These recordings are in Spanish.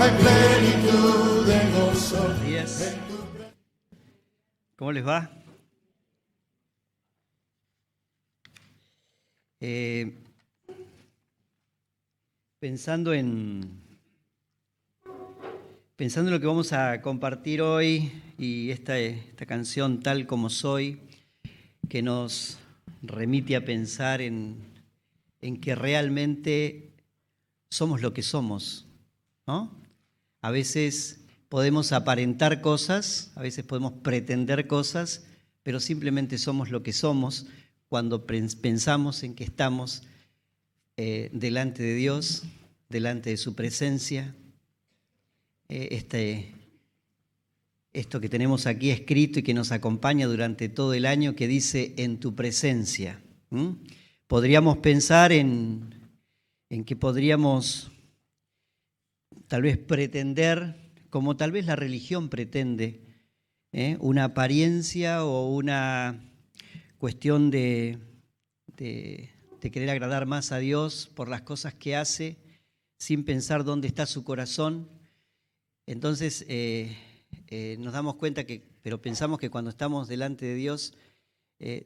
hay plenitud de gozo. Buenos días. ¿Cómo les va? Pensando en lo que vamos a compartir hoy y esta canción Tal como soy, que nos remite a pensar en que realmente somos lo que somos, ¿no? A veces podemos aparentar cosas, a veces podemos pretender cosas, pero simplemente somos lo que somos cuando pensamos en que estamos delante de Dios, delante de su presencia. Esto que tenemos aquí escrito y que nos acompaña durante todo el año, que dice en tu presencia. Podríamos pensar en que podríamos tal vez pretender, como tal vez la religión pretende, una apariencia o una cuestión de querer agradar más a Dios por las cosas que hace, sin pensar dónde está su corazón. Entonces nos damos cuenta pero pensamos que cuando estamos delante de Dios,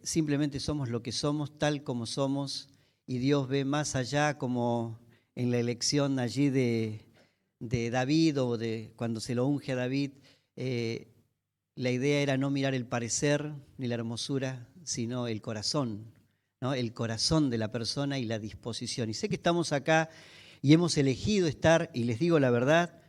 simplemente somos lo que somos, tal como somos, y Dios ve más allá, como en la elección allí de David, o de cuando se lo unge a David. La idea era no mirar el parecer ni la hermosura, sino el corazón, ¿no? El corazón de la persona y la disposición. Y sé que estamos acá y hemos elegido estar, y les digo la verdad,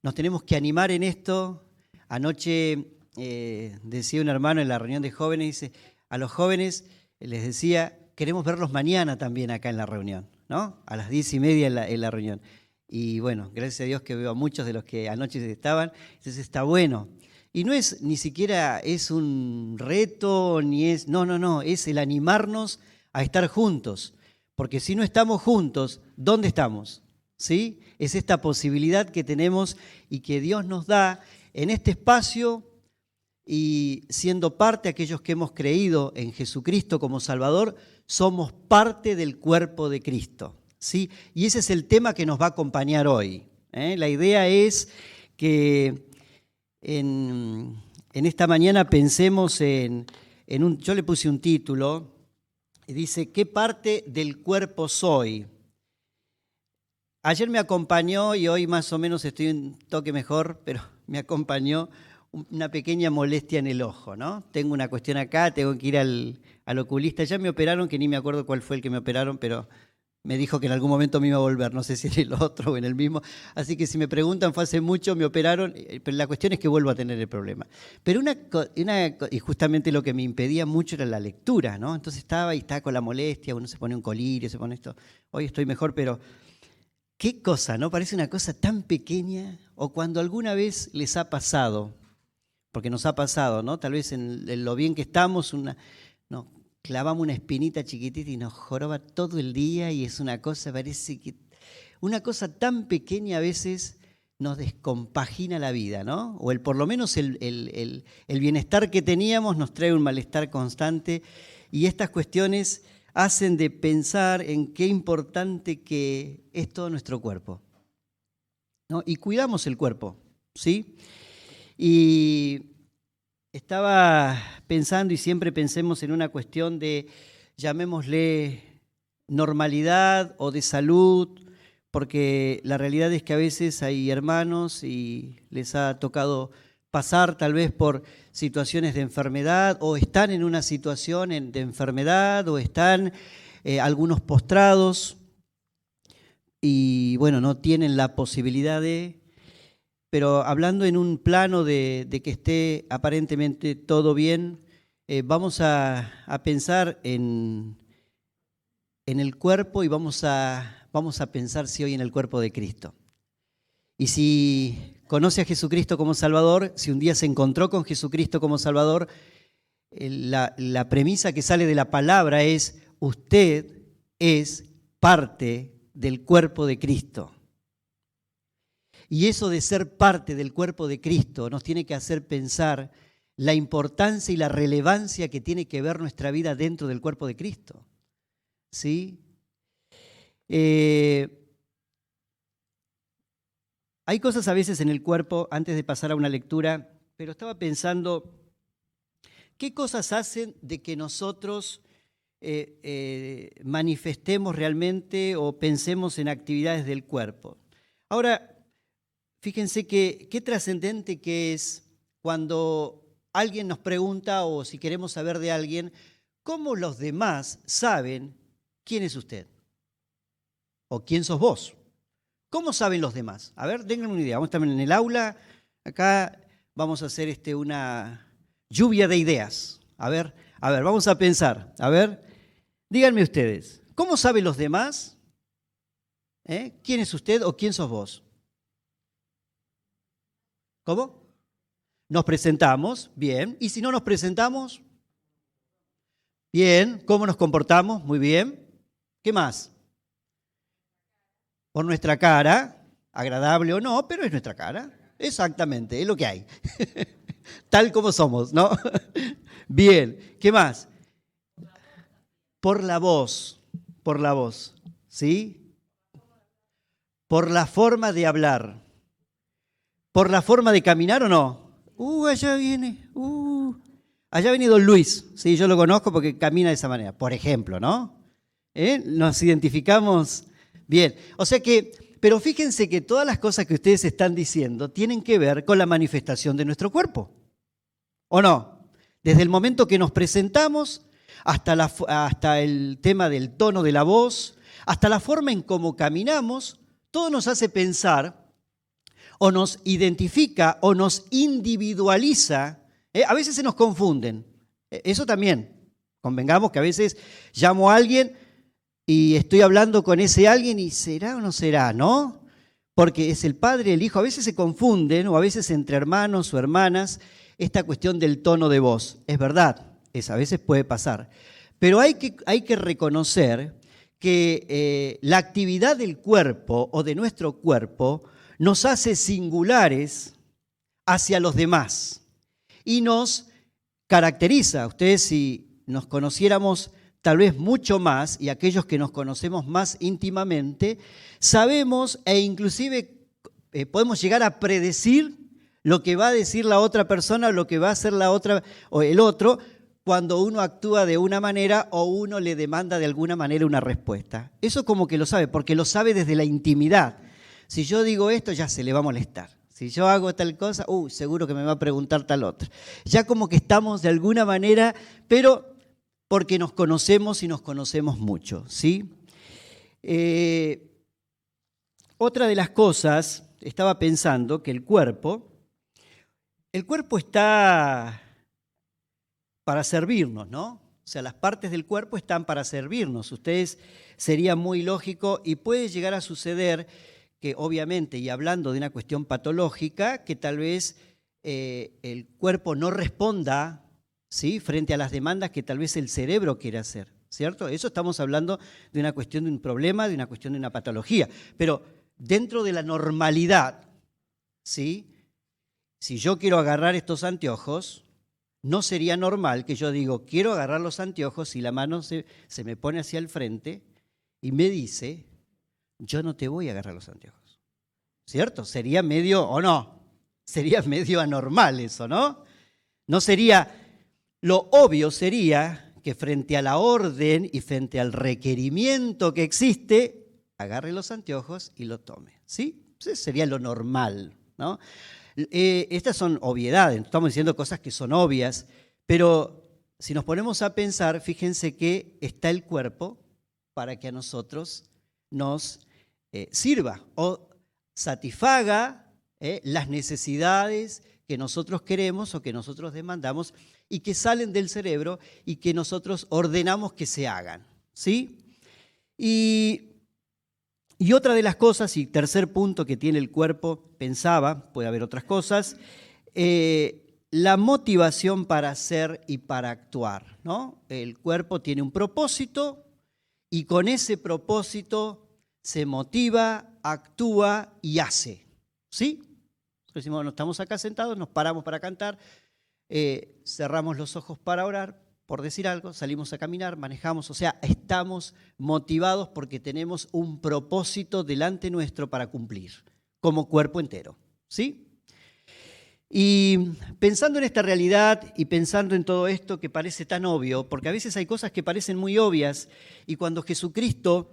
nos tenemos que animar en esto. Anoche decía un hermano en la reunión de jóvenes, dice, a los jóvenes les decía, queremos verlos mañana también acá en la reunión, ¿no? A las 10:30 en la reunión. Y bueno, gracias a Dios que veo a muchos de los que anoche estaban, entonces está bueno. Y no es, ni siquiera es un reto, ni es, no, es el animarnos a estar juntos. Porque si no estamos juntos, ¿dónde estamos? ¿Sí? Es esta posibilidad que tenemos y que Dios nos da en este espacio, y siendo parte de aquellos que hemos creído en Jesucristo como Salvador, somos parte del cuerpo de Cristo, ¿sí? Y ese es el tema que nos va a acompañar hoy. La idea es que en esta mañana pensemos yo le puse un título, y dice, ¿qué parte del cuerpo soy? Ayer me acompañó, y hoy más o menos estoy un toque mejor, pero me acompañó una pequeña molestia en el ojo, ¿no? Tengo una cuestión acá, tengo que ir al oculista. Ya me operaron, que ni me acuerdo cuál fue el que me operaron, pero me dijo que en algún momento me iba a volver, no sé si en el otro o en el mismo. Así que si me preguntan, fue hace mucho, me operaron, pero la cuestión es que vuelvo a tener el problema. Pero y justamente lo que me impedía mucho era la lectura, ¿no? Entonces estaba con la molestia, uno se pone un colirio, se pone esto. Hoy estoy mejor, pero qué cosa, ¿no? Parece una cosa tan pequeña. O cuando alguna vez les ha pasado, porque nos ha pasado, ¿no? Tal vez en lo bien que estamos, nos clavamos una espinita chiquitita y nos joroba todo el día, y es una cosa, parece que una cosa tan pequeña a veces nos descompagina la vida, ¿no? O por lo menos el bienestar que teníamos nos trae un malestar constante, y estas cuestiones hacen de pensar en qué importante que es todo nuestro cuerpo, ¿no? Y cuidamos el cuerpo, ¿sí? Y estaba pensando, y siempre pensemos en una cuestión de, llamémosle, normalidad o de salud, porque la realidad es que a veces hay hermanos y les ha tocado pasar tal vez por situaciones de enfermedad, o están en una situación de enfermedad, o están algunos postrados y bueno, no tienen la posibilidad pero hablando en un plano de que esté aparentemente todo bien, vamos a pensar en el cuerpo, y vamos a pensar si hoy en el cuerpo de Cristo. Y si conoce a Jesucristo como Salvador, si un día se encontró con Jesucristo como Salvador, la premisa que sale de la palabra es: usted es parte del cuerpo de Cristo. Y eso de ser parte del cuerpo de Cristo nos tiene que hacer pensar la importancia y la relevancia que tiene que ver nuestra vida dentro del cuerpo de Cristo. ¿Sí? Hay cosas a veces en el cuerpo, antes de pasar a una lectura, pero estaba pensando, ¿qué cosas hacen de que nosotros manifestemos realmente o pensemos en actividades del cuerpo? Ahora, fíjense que qué trascendente que es cuando alguien nos pregunta o si queremos saber de alguien, ¿cómo los demás saben quién es usted? ¿O quién sos vos? ¿Cómo saben los demás? A ver, denme una idea. Vamos a estar en el aula, acá vamos a hacer una lluvia de ideas. A ver, vamos a pensar. A ver, díganme ustedes, ¿cómo saben los demás? ¿Quién es usted o quién sos vos? ¿Cómo? Nos presentamos, bien. ¿Y si no nos presentamos? Bien. ¿Cómo nos comportamos? Muy bien. ¿Qué más? Por nuestra cara, agradable o no, pero es nuestra cara. Exactamente, es lo que hay. Tal como somos, ¿no? Bien. ¿Qué más? Por la voz, ¿sí? Por la forma de hablar. ¿Por la forma de caminar o no? Allá viene. Allá viene don Luis. Sí, yo lo conozco porque camina de esa manera. Por ejemplo, ¿no? Nos identificamos bien. O sea que, pero fíjense que todas las cosas que ustedes están diciendo tienen que ver con la manifestación de nuestro cuerpo. ¿O no? Desde el momento que nos presentamos hasta el tema del tono de la voz, hasta la forma en cómo caminamos, todo nos hace pensar o nos identifica o nos individualiza. A veces se nos confunden. Eso también. Convengamos que a veces llamo a alguien y estoy hablando con ese alguien y ¿será o no será? ¿No? Porque es el padre, el hijo. A veces se confunden o a veces entre hermanos o hermanas esta cuestión del tono de voz. Es verdad, a veces puede pasar. Pero hay que reconocer que la actividad del cuerpo o de nuestro cuerpo nos hace singulares hacia los demás y nos caracteriza. Ustedes, si nos conociéramos tal vez mucho más, y aquellos que nos conocemos más íntimamente, sabemos e inclusive podemos llegar a predecir lo que va a decir la otra persona, lo que va a hacer la otra o el otro, cuando uno actúa de una manera o uno le demanda de alguna manera una respuesta. Eso como que lo sabe, porque lo sabe desde la intimidad. Si yo digo esto, ya se le va a molestar. Si yo hago tal cosa, seguro que me va a preguntar tal otra. Ya como que estamos de alguna manera, pero porque nos conocemos y nos conocemos mucho, ¿sí? Otra de las cosas, estaba pensando que el cuerpo está para servirnos, ¿no? O sea, las partes del cuerpo están para servirnos. Ustedes, sería muy lógico y puede llegar a suceder que obviamente, y hablando de una cuestión patológica, que tal vez el cuerpo no responda, ¿sí?, frente a las demandas que tal vez el cerebro quiere hacer, ¿cierto? Eso estamos hablando de una cuestión de un problema, de una cuestión de una patología. Pero dentro de la normalidad, ¿sí?, si yo quiero agarrar estos anteojos, no sería normal que yo digo, quiero agarrar los anteojos y la mano se me pone hacia el frente y me dice, yo no te voy a agarrar los anteojos, ¿cierto? Sería medio, ¿o no? Sería medio anormal eso, ¿no? No sería, lo obvio sería que frente a la orden y frente al requerimiento que existe, agarre los anteojos y lo tome, ¿sí? Eso sería lo normal, ¿no? Estas son obviedades, estamos diciendo cosas que son obvias, pero si nos ponemos a pensar, fíjense que está el cuerpo para que a nosotros nos sirva o satisfaga las necesidades que nosotros queremos o que nosotros demandamos y que salen del cerebro y que nosotros ordenamos que se hagan, ¿sí? Y otra de las cosas, y tercer punto que tiene el cuerpo, pensaba, puede haber otras cosas, la motivación para hacer y para actuar, ¿no? El cuerpo tiene un propósito y con ese propósito se motiva, actúa y hace, ¿sí? Decimos, bueno, estamos acá sentados, nos paramos para cantar, cerramos los ojos para orar, por decir algo, salimos a caminar, manejamos, o sea, estamos motivados porque tenemos un propósito delante nuestro para cumplir. como cuerpo entero, ¿sí? Y pensando en esta realidad y pensando en todo esto que parece tan obvio, porque a veces hay cosas que parecen muy obvias, y cuando Jesucristo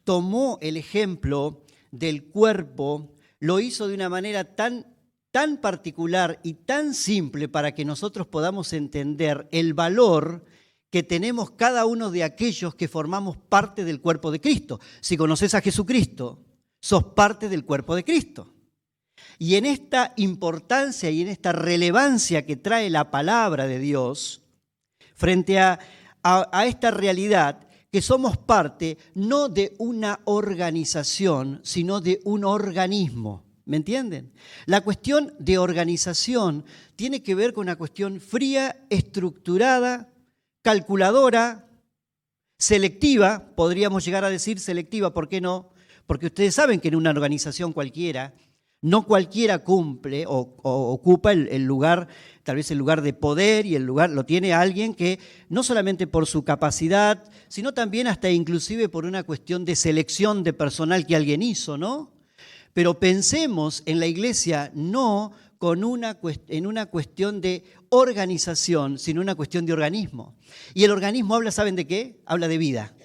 tomó el ejemplo del cuerpo, lo hizo de una manera tan particular y tan simple para que nosotros podamos entender el valor que tenemos cada uno de aquellos que formamos parte del cuerpo de Cristo. Si conoces a Jesucristo, sos parte del cuerpo de Cristo. Y en esta importancia y en esta relevancia que trae la palabra de Dios frente a esta realidad, que somos parte no de una organización, sino de un organismo. ¿Me entienden? La cuestión de organización tiene que ver con una cuestión fría, estructurada, calculadora, selectiva, podríamos llegar a decir selectiva, ¿por qué no? Porque ustedes saben que en una organización cualquiera, no cualquiera cumple o ocupa el lugar, tal vez el lugar de poder, y el lugar lo tiene alguien que no solamente por su capacidad, sino también hasta inclusive por una cuestión de selección de personal que alguien hizo, ¿no? Pero pensemos en la iglesia no en una cuestión de organización, sino una cuestión de organismo. Y el organismo habla, ¿saben de qué? Habla de vida.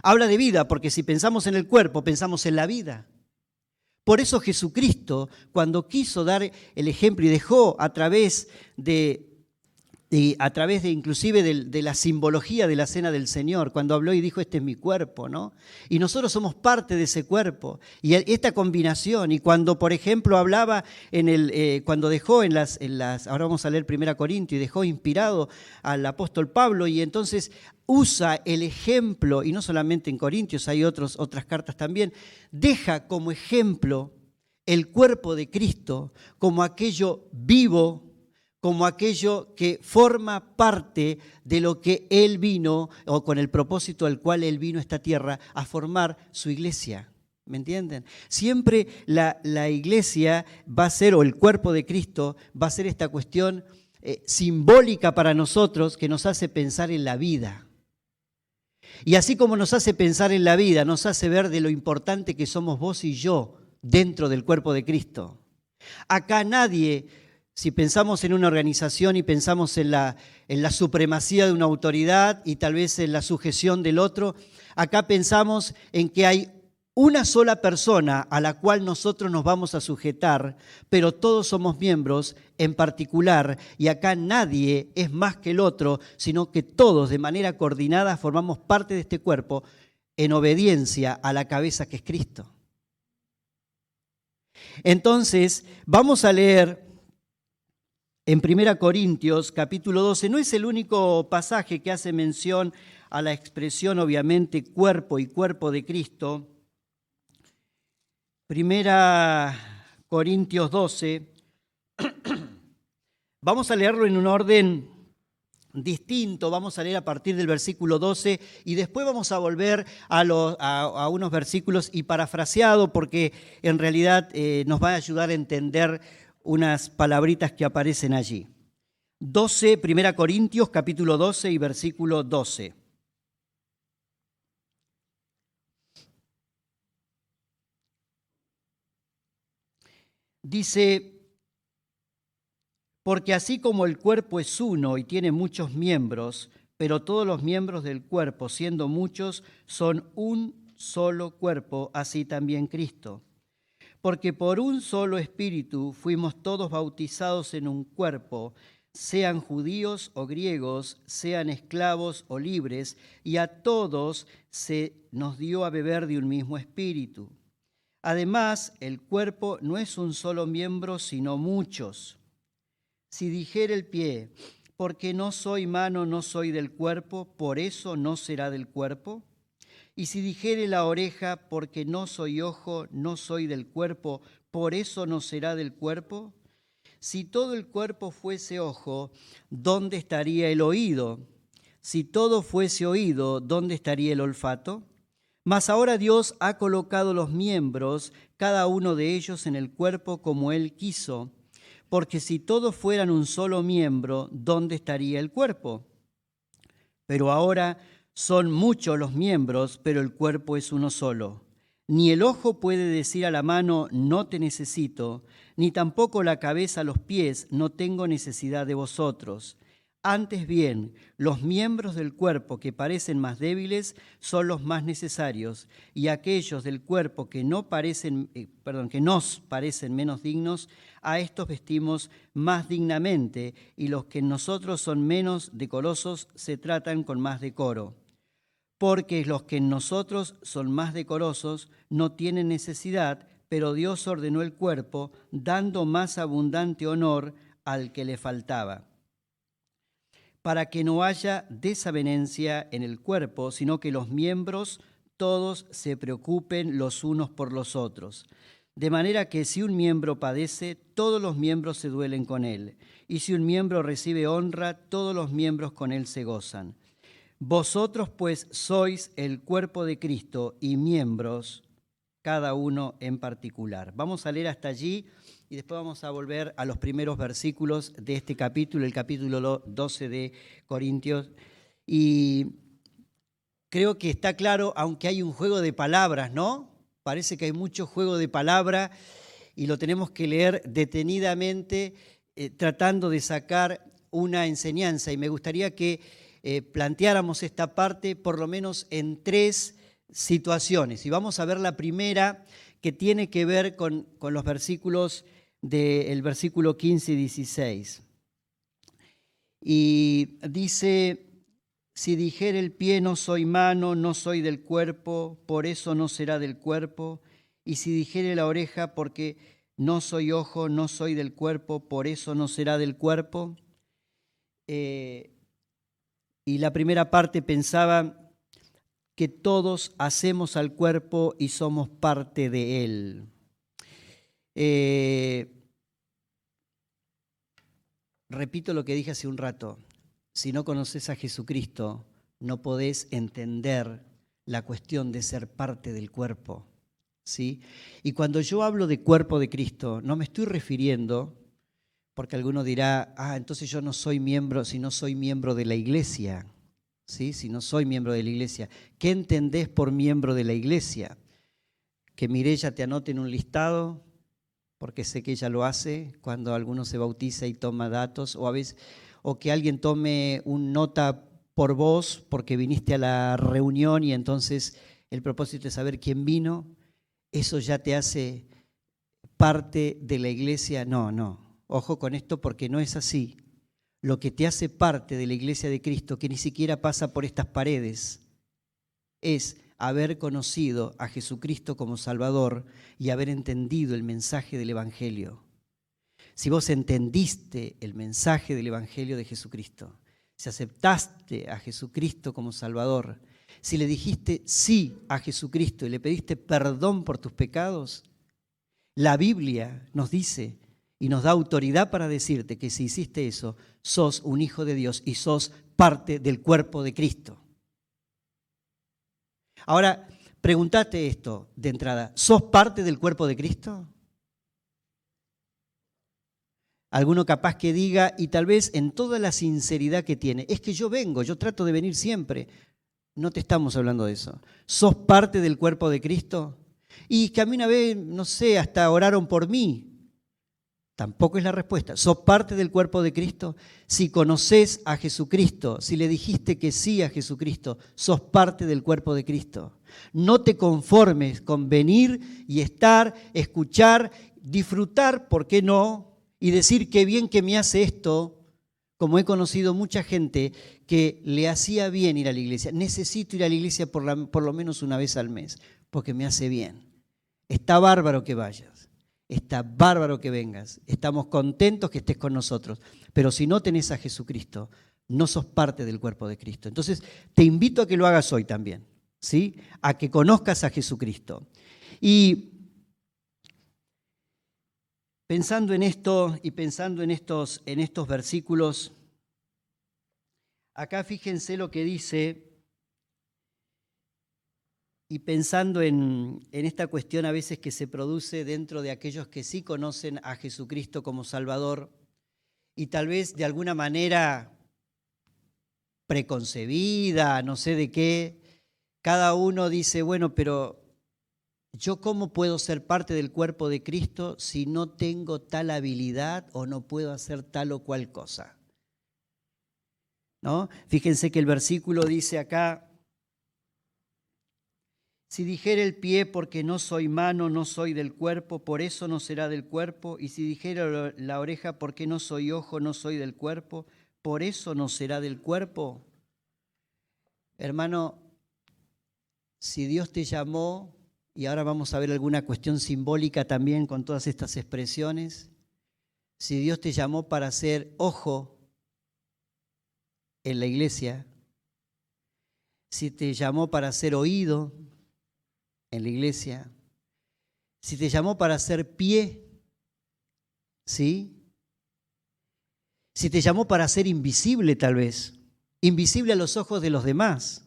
Habla de vida porque si pensamos en el cuerpo, pensamos en la vida. Por eso Jesucristo, cuando quiso dar el ejemplo y dejó a través de inclusive de la simbología de la cena del Señor, cuando habló y dijo, este es mi cuerpo, ¿no? Y nosotros somos parte de ese cuerpo. Y esta combinación, y cuando, por ejemplo, hablaba cuando dejó ahora vamos a leer 1 Corintios, y dejó inspirado al apóstol Pablo, y entonces usa el ejemplo, y no solamente en Corintios, hay otras cartas también, deja como ejemplo el cuerpo de Cristo como aquello vivo, como aquello que forma parte de lo que Él vino, o con el propósito al cual Él vino a esta tierra, a formar su iglesia. ¿Me entienden? Siempre la iglesia va a ser, o el cuerpo de Cristo, va a ser esta cuestión simbólica para nosotros que nos hace pensar en la vida. Y así como nos hace pensar en la vida, nos hace ver de lo importante que somos vos y yo dentro del cuerpo de Cristo. Acá nadie... Si pensamos en una organización y pensamos en la supremacía de una autoridad y tal vez en la sujeción del otro, acá pensamos en que hay una sola persona a la cual nosotros nos vamos a sujetar, pero todos somos miembros en particular, y acá nadie es más que el otro, sino que todos de manera coordinada formamos parte de este cuerpo en obediencia a la cabeza que es Cristo. Entonces, vamos a leer en 1 Corintios, capítulo 12, no es el único pasaje que hace mención a la expresión, obviamente, cuerpo y cuerpo de Cristo. 1 Corintios 12, vamos a leerlo en un orden distinto, vamos a leer a partir del versículo 12 y después vamos a volver a unos versículos y parafraseado, porque en realidad nos va a ayudar a entender unas palabritas que aparecen allí. 1 Corintios, capítulo 12 y versículo 12. Dice, porque así como el cuerpo es uno y tiene muchos miembros, pero todos los miembros del cuerpo, siendo muchos, son un solo cuerpo, así también Cristo. Porque por un solo espíritu fuimos todos bautizados en un cuerpo, sean judíos o griegos, sean esclavos o libres, y a todos se nos dio a beber de un mismo espíritu. Además, el cuerpo no es un solo miembro, sino muchos. Si dijera el pie, porque no soy mano, no soy del cuerpo, por eso no será del cuerpo. Y si dijere la oreja, porque no soy ojo, no soy del cuerpo, por eso no será del cuerpo. Si todo el cuerpo fuese ojo, ¿dónde estaría el oído? Si todo fuese oído, ¿dónde estaría el olfato? Mas ahora Dios ha colocado los miembros, cada uno de ellos en el cuerpo como Él quiso. Porque si todos fueran un solo miembro, ¿dónde estaría el cuerpo? Pero ahora son muchos los miembros, pero el cuerpo es uno solo. Ni el ojo puede decir a la mano, no te necesito, ni tampoco la cabeza a los pies, no tengo necesidad de vosotros. Antes bien, los miembros del cuerpo que parecen más débiles son los más necesarios, y aquellos del cuerpo que nos parecen menos dignos, a estos vestimos más dignamente, y los que en nosotros son menos decorosos se tratan con más decoro. Porque los que en nosotros son más decorosos no tienen necesidad, pero Dios ordenó el cuerpo, dando más abundante honor al que le faltaba, para que no haya desavenencia en el cuerpo, sino que los miembros todos se preocupen los unos por los otros. De manera que si un miembro padece, todos los miembros se duelen con él. Y si un miembro recibe honra, todos los miembros con él se gozan. Vosotros pues sois el cuerpo de Cristo y miembros, cada uno en particular. Vamos a leer hasta allí y después vamos a volver a los primeros versículos de este capítulo, el capítulo 12 de Corintios. Y creo que está claro, aunque hay un juego de palabras, ¿no? Parece que hay mucho juego de palabras y lo tenemos que leer detenidamente, tratando de sacar una enseñanza. Y me gustaría que planteáramos esta parte por lo menos en 3 situaciones. Y vamos a ver la primera, que tiene que ver con los versículos del versículo 15 y 16. Y dice: si dijere el pie no soy mano, no soy del cuerpo, por eso no será del cuerpo. Y si dijere la oreja, porque no soy ojo, no soy del cuerpo, por eso no será del cuerpo. Y la primera parte pensaba que todos hacemos al cuerpo y somos parte de él. Repito lo que dije hace un rato. Si no conoces a Jesucristo, no podés entender la cuestión de ser parte del cuerpo, ¿sí? Y cuando yo hablo de cuerpo de Cristo, no me estoy refiriendo, porque alguno dirá, entonces yo no soy miembro, si no soy miembro de la iglesia, ¿sí? Si no soy miembro de la iglesia. ¿Qué entendés por miembro de la iglesia? Que Mireya te anote en un listado, porque sé que ella lo hace cuando alguno se bautiza y toma datos, o que alguien tome una nota por vos porque viniste a la reunión y entonces el propósito es saber quién vino. ¿Eso ya te hace parte de la iglesia? No. Ojo con esto porque no es así. Lo que te hace parte de la iglesia de Cristo, que ni siquiera pasa por estas paredes, es haber conocido a Jesucristo como Salvador y haber entendido el mensaje del Evangelio. Si vos entendiste el mensaje del Evangelio de Jesucristo, si aceptaste a Jesucristo como Salvador, si le dijiste sí a Jesucristo y le pediste perdón por tus pecados, la Biblia nos dice y nos da autoridad para decirte que si hiciste eso, sos un hijo de Dios y sos parte del cuerpo de Cristo. Ahora, preguntate esto de entrada, ¿sos parte del cuerpo de Cristo? Alguno capaz que diga, y tal vez en toda la sinceridad que tiene, es que yo trato de venir siempre. No te estamos hablando de eso. ¿Sos parte del cuerpo de Cristo? Y que a mí una vez, no sé, hasta oraron por mí. Tampoco es la respuesta. ¿Sos parte del cuerpo de Cristo? Si conoces a Jesucristo, si le dijiste que sí a Jesucristo, sos parte del cuerpo de Cristo. No te conformes con venir y estar, escuchar, disfrutar, ¿por qué no? Y decir qué bien que me hace esto, como he conocido mucha gente que le hacía bien ir a la iglesia. Necesito ir a la iglesia por lo menos una vez al mes, porque me hace bien. Está bárbaro que vayas, está bárbaro que vengas, estamos contentos que estés con nosotros, pero si no tenés a Jesucristo, no sos parte del cuerpo de Cristo. Entonces, te invito a que lo hagas hoy también, ¿sí? A que conozcas a Jesucristo. Y pensando en esto y pensando en estos versículos, acá fíjense lo que dice, y pensando en esta cuestión a veces que se produce dentro de aquellos que sí conocen a Jesucristo como Salvador y tal vez de alguna manera preconcebida, no sé de qué, cada uno dice, bueno, pero ¿yo cómo puedo ser parte del cuerpo de Cristo si no tengo tal habilidad o no puedo hacer tal o cual cosa? ¿No? Fíjense que el versículo dice acá, si dijera el pie porque no soy mano, no soy del cuerpo, por eso no será del cuerpo, y si dijera la oreja porque no soy ojo, no soy del cuerpo, por eso no será del cuerpo. Hermano, si Dios te llamó, y ahora vamos a ver alguna cuestión simbólica también con todas estas expresiones, si Dios te llamó para ser ojo en la iglesia, si te llamó para ser oído en la iglesia, si te llamó para ser pie, ¿sí? Si te llamó para ser invisible tal vez, invisible a los ojos de los demás,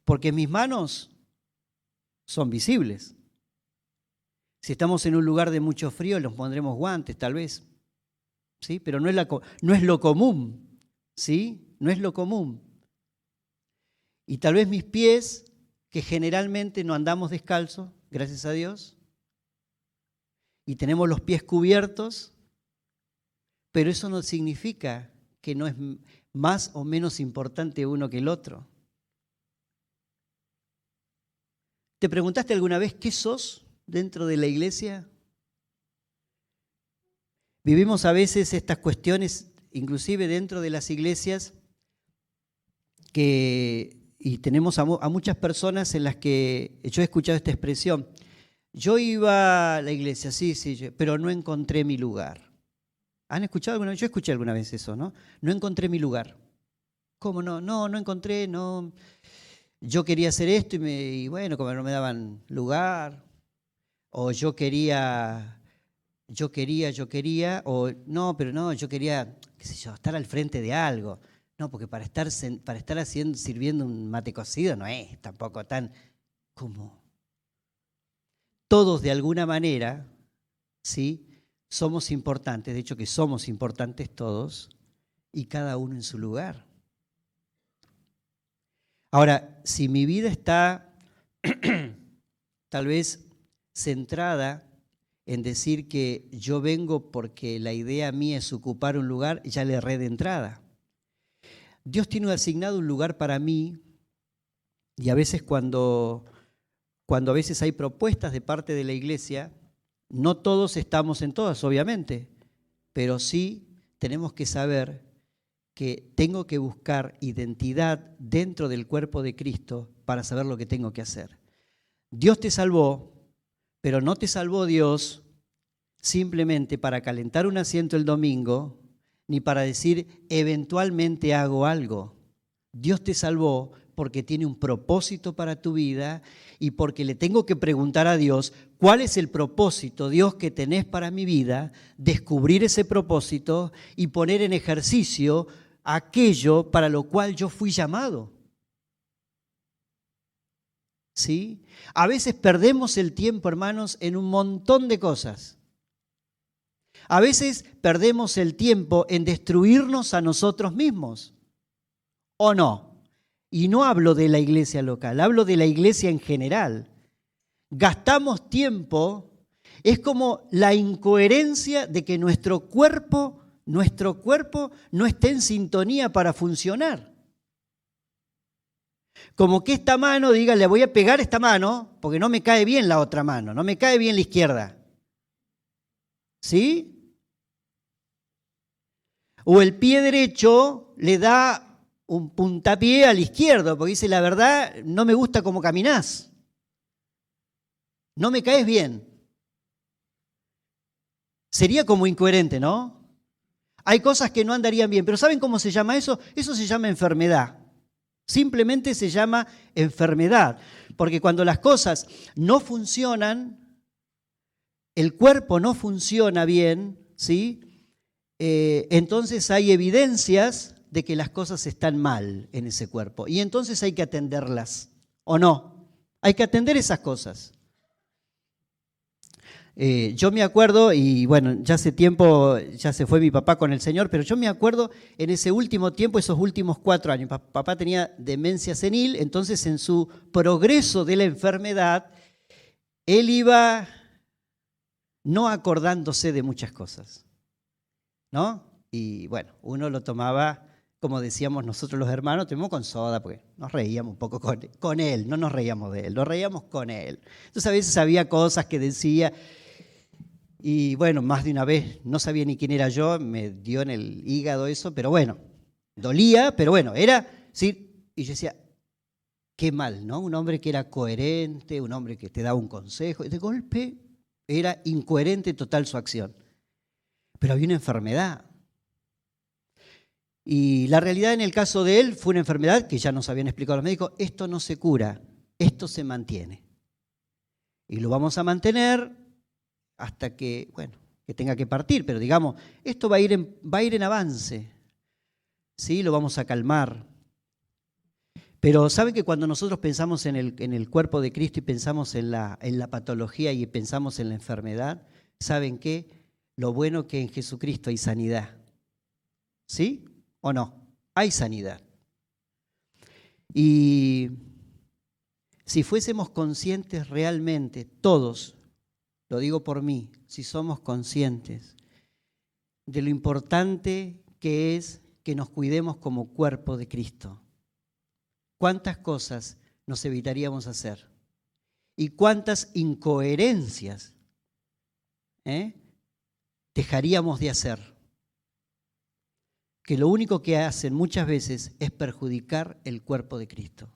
porque mis manos son visibles. Si estamos en un lugar de mucho frío, nos pondremos guantes tal vez, ¿sí? Pero no es lo común, ¿sí? No es lo común. Y tal vez mis pies, que generalmente no andamos descalzos, gracias a Dios, y tenemos los pies cubiertos, pero eso no significa que no es más o menos importante uno que el otro. ¿Te preguntaste alguna vez qué sos dentro de la iglesia? Vivimos a veces estas cuestiones, inclusive dentro de las iglesias, y tenemos a muchas personas en las que yo he escuchado esta expresión. Yo iba a la iglesia, sí, pero no encontré mi lugar. ¿Han escuchado alguna vez? Yo escuché alguna vez eso, ¿no? No encontré mi lugar. ¿Cómo no? No encontré, no. Yo quería hacer esto y bueno, como no me daban lugar, o yo quería, o no, pero no, yo quería, qué sé yo, estar al frente de algo. No, porque para estar sirviendo un mate cocido no es tampoco tan como. Todos de alguna manera, ¿sí? Somos importantes, de hecho que somos importantes todos, y cada uno en su lugar. Ahora, si mi vida está tal vez centrada en decir que yo vengo porque la idea mía es ocupar un lugar, ya le erré de entrada. Dios tiene asignado un lugar para mí, y a veces cuando a veces hay propuestas de parte de la iglesia, no todos estamos en todas, obviamente, pero sí tenemos que saber que tengo que buscar identidad dentro del cuerpo de Cristo para saber lo que tengo que hacer. Dios te salvó, pero no te salvó Dios simplemente para calentar un asiento el domingo, ni para decir eventualmente hago algo. Dios te salvó porque tiene un propósito para tu vida y porque le tengo que preguntar a Dios, ¿cuál es el propósito, Dios, que tenés para mi vida? Descubrir ese propósito y poner en ejercicio aquello para lo cual yo fui llamado. ¿Sí? A veces perdemos el tiempo, hermanos, en un montón de cosas. A veces perdemos el tiempo en destruirnos a nosotros mismos. ¿O no? Y no hablo de la iglesia local, hablo de la iglesia en general. Gastamos tiempo, es como la incoherencia de que nuestro cuerpo no esté en sintonía para funcionar. Como que esta mano diga, le voy a pegar esta mano porque no me cae bien la otra mano, no me cae bien la izquierda. ¿Sí? O el pie derecho le da un puntapié al izquierdo, porque dice, la verdad, no me gusta cómo caminás. No me caes bien. Sería como incoherente, ¿no? Hay cosas que no andarían bien, pero ¿saben cómo se llama eso? Eso se llama enfermedad. Simplemente se llama enfermedad, porque cuando las cosas no funcionan, el cuerpo no funciona bien, ¿sí? Entonces hay evidencias de que las cosas están mal en ese cuerpo y entonces hay que atenderlas, ¿o no? Hay que atender esas cosas. Yo me acuerdo, y bueno, ya hace tiempo, ya se fue mi papá con el Señor, pero yo me acuerdo en ese último tiempo, esos últimos 4 años, papá tenía demencia senil, entonces en su progreso de la enfermedad, él iba no acordándose de muchas cosas, ¿no? Y bueno, uno lo tomaba, como decíamos nosotros los hermanos, tomamos con soda, porque nos reíamos un poco con él, no nos reíamos de él, nos reíamos con él. Entonces a veces había cosas que decía, y bueno, más de una vez no sabía ni quién era yo, me dio en el hígado eso, pero bueno, dolía, pero bueno, era, sí, y yo decía, qué mal, ¿no? Un hombre que era coherente, un hombre que te daba un consejo, y de golpe era incoherente total su acción. Pero había una enfermedad. Y la realidad en el caso de él fue una enfermedad que ya nos habían explicado los médicos, esto no se cura, esto se mantiene. Y lo vamos a mantener hasta que, bueno, que tenga que partir, pero digamos, esto va a ir en avance, ¿sí? Lo vamos a calmar. Pero ¿saben que cuando nosotros pensamos en el cuerpo de Cristo y pensamos en la patología y pensamos en la enfermedad, ¿saben qué? Lo bueno que en Jesucristo hay sanidad. ¿Sí o no? Hay sanidad. Y si fuésemos conscientes realmente, todos, lo digo por mí, si somos conscientes de lo importante que es que nos cuidemos como cuerpo de Cristo, ¿cuántas cosas nos evitaríamos hacer? ¿Y cuántas incoherencias dejaríamos de hacer? Que lo único que hacen muchas veces es perjudicar el cuerpo de Cristo.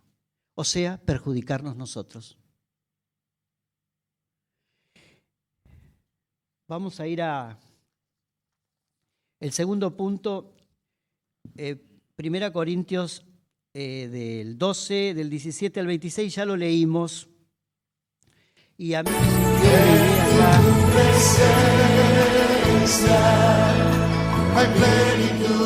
O sea, perjudicarnos nosotros. Vamos a ir a el segundo punto, 1 Corintios del 12, del 17 al 26, ya lo leímos. Y a mí me surgió una idea acá. Hay plenitud